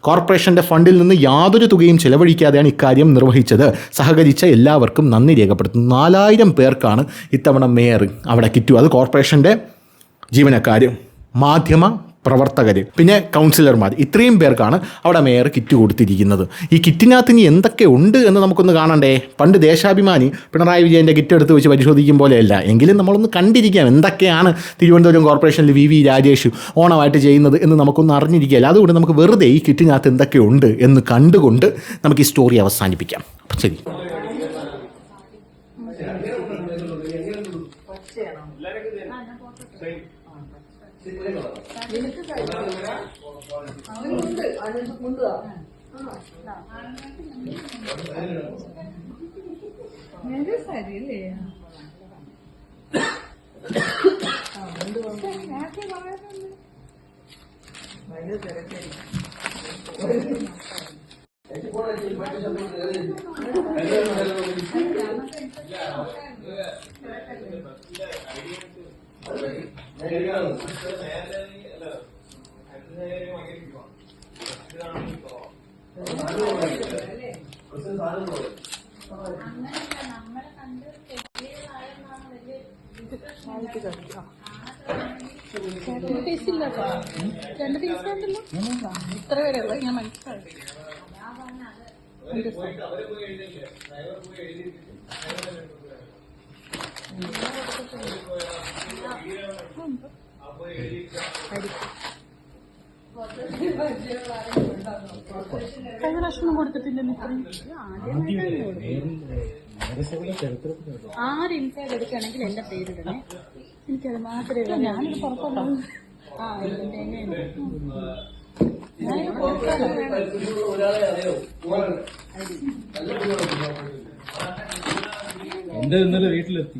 കോർപ്പറേഷൻ്റെ ഫണ്ടിൽ നിന്ന് യാതൊരു തുകയും ചെലവഴിക്കാതെയാണ് ഇക്കാര്യം നിർവഹിച്ചത്. സഹകരിച്ച എല്ലാവർക്കും നന്ദി രേഖപ്പെടുത്തുന്നു. 4000 പേർക്കാണ് ഇത്തവണ മേയർ അവിടെ കിറ്റും. അത് കോർപ്പറേഷൻ്റെ ജീവനക്കാർ, മാധ്യമ പ്രവർത്തകർ, പിന്നെ കൗൺസിലർമാർ, ഇത്രയും പേർക്കാണ് അവിടെ മേയർ കിറ്റ് കൊടുത്തിരിക്കുന്നത്. ഈ കിറ്റിനകത്ത് ഇനി എന്തൊക്കെ ഉണ്ട് എന്ന് നമുക്കൊന്ന് കാണണ്ടേ? പണ്ട് ദേശാഭിമാനി പിണറായി വിജയൻ്റെ കിറ്റ് എടുത്ത് വെച്ച് പരിശോധിക്കും പോലെയല്ല, എങ്കിലും നമ്മളൊന്ന് കണ്ടിരിക്കാം എന്തൊക്കെയാണ് തിരുവനന്തപുരം കോർപ്പറേഷനിൽ വി രാജേഷ് ഓണമായിട്ട് ചെയ്യുന്നത് എന്ന് നമുക്കൊന്ന് അറിഞ്ഞിരിക്കുകയല്ല. അതുകൊണ്ട് നമുക്ക് വെറുതെ ഈ കിറ്റിനകത്ത് എന്തൊക്കെയുണ്ട് എന്ന് കണ്ടുകൊണ്ട് നമുക്ക് ഈ സ്റ്റോറി അവസാനിപ്പിക്കാം. ശരി. ഇത്ര വരെയുള്ള ഞാൻ മനസ്സിലായി. കഴിഞ്ഞ പ്രാവശ്യം കൊടുത്തിട്ടില്ല. ആര് ഇൻസൈഡ് എടുക്കുകയാണെങ്കിൽ എന്റെ പേരിടണേ. എനിക്കത് മാത്രമേ ഞാനിത് പുറത്തുള്ളൂ. എന്റെ ഇന്നലെ വീട്ടിലെത്തി.